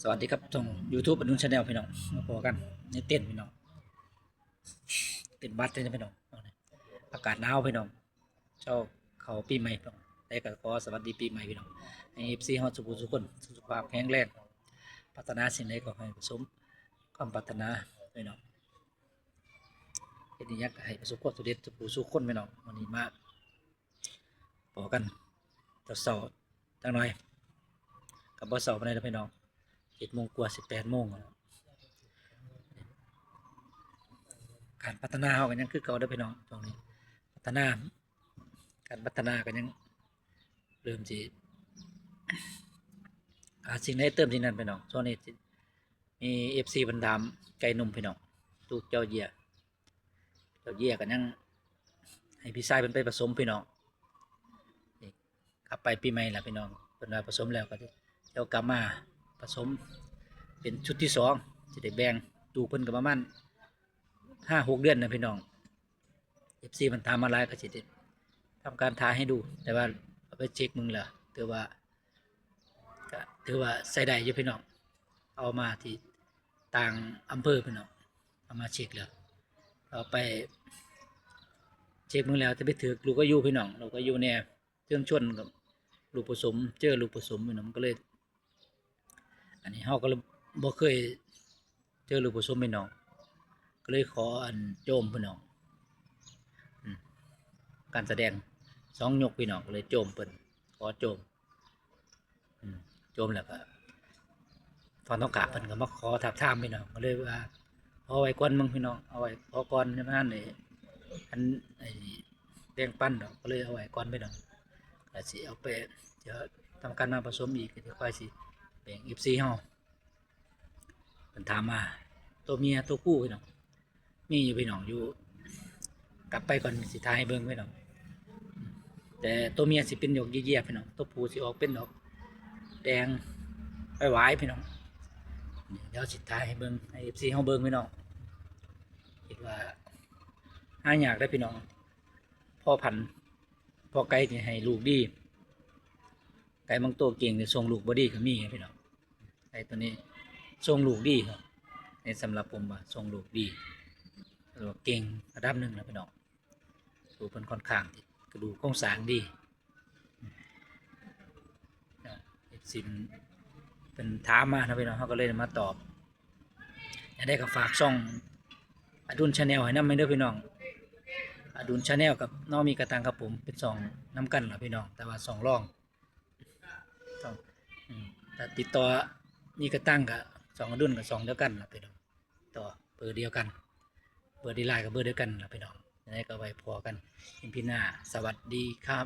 สวัสดีครับช่อง YouTube อนุชาแนลพี่น้องมาพอกันในเต้นพี่น้องเต้นบัสเต้นพี่น้องอากาศหนาวพี่น้องเจ้าเขาปีใหม่พี่น้องแต่ก็ขอสวัสดีปีใหม่พี่น้องให้ FC ฮอดสุขทุกคนสุขภาพแข็งแรงพัฒนาสิ่งใดก็ให้ประสมความปรารถนาพี่น้องเฮ็ดหยังก็ให้ประสบความสำเร็จทุกผู้ทุกคนพี่น้องวันนี้มาพอกันตอนเช้าจังหน่อยกับบ่เช้าปานใดแล้วพี่น้อง7 โมงกว่า18 โมงแล้ว การพัฒนาเขากันยังคือเก่าเด้อพี่น้องตรงนี้พัฒนาการพัฒนากันยังเริ่มสิสิ่งใดเติมสิ่งนั้นพี่น้องช่วงนี้มีFC บรรดามไก่หนุ่มพี่น้องลูกเจ้าเยี่ยกันยังให้พี่ชายเป็นไปผสมพี่น้องนี่กลับไปปีใหม่ละพี่น้องเป็นว่าผสมแล้วก็เจ้ากลับมาผสมเป็นชุดที่สองจะได้แบ่งดูเพิ่นกับประมาณ5-6 เดือนนะพี่น้อง FC มันทำมาหลายก็สิได้ทำการทาให้ดูแต่ว่าเอาไปเช็คมึงละถือว่าใส่ได้อยู่พี่น้องเอามาที่ต่างอำเภอพี่น้องเอามาเช็คแล้วเอาไปเช็คมึงแล้วจะไปถือลูกก็อยู่พี่น้องเราก็อยู่เนี่ยเครื่องชนกับลูกผสมเจอลูกผสมพี่น้องมันก็เลยอันนี้เฮาก็เลยบ่เคยเจอลูกผสมพี่น้องก็เลยขออันโจมพี่น้องอืมการแสดง2 ยกพี่น้องก็เลยโจมเพิ่นขอโจมโจมแล้วก็ตอนต้องกราบเพิ่นก็มาขอถามทามพี่น้องก็เลยว่าเอาไว้ก่อนมึงพี่น้องเอาไว้พอก่อนใช่ไหมนั่นอันไอ้แดงปั้นดอกก็เลยเอาไว้ก่อนพี่น้องก็สิเอาไปเดี๋ยวทำการมาผสมอีกก็สิค่อยสิแบ่ง14เฮาเพิ่นถามมาตัวเมียตัวผู้พี่น้องมีอยู่พี่น้องอยู่กลับไปก่อนสิทายให้เบิ่งพี่น้องแต่ตัวเมียสิเป็นดอกเยี่ยๆพี่น้องตัวผู้สิออกเป็นดอกแดงหวายๆพี่น้องเดี๋ยวสิทายให้เบิ่งให้ FC เฮาเบิ่งพี่น้องคิดว่าหายากได้พี่น้องพ่อพันธุ์พ่อไก่ที่ให้ลูกดีไก่บางตัวเก่งแต่ส่งลูกบ่ดีก็มีครับพี่น้องไก่ตัวนี้ส่งลูกดีครับในสำหรับผมว่าส่งลูกดีแล้วเก่งระดับหนึ่งนะพี่น้องดูเป็นค่อนข้างกระดูกโครงสร้างดีสินเป็นถามมานะพี่น้องเขาก็เลยมาตอบอยากได้ก็ฝากช่องอดุลชาแนลให้นำเด้อพี่น้องอดุลชาแนลกับน้องมีกระตังครับผมเป็น2น้ำกันเหรอพี่น้องแต่ว่า2รองต้องแต่ติดต่อมีกระตังกับ2อดุลกับ2เดียวกันล่ะพี่น้องต่อเบอร์เดียวกันเบอร์ดีไลน์กับเบอร์เดียวกันล่ะพี่น้องอยากได้ก็ไว้พอกันพิมพ์หน้าสวัสดีครับ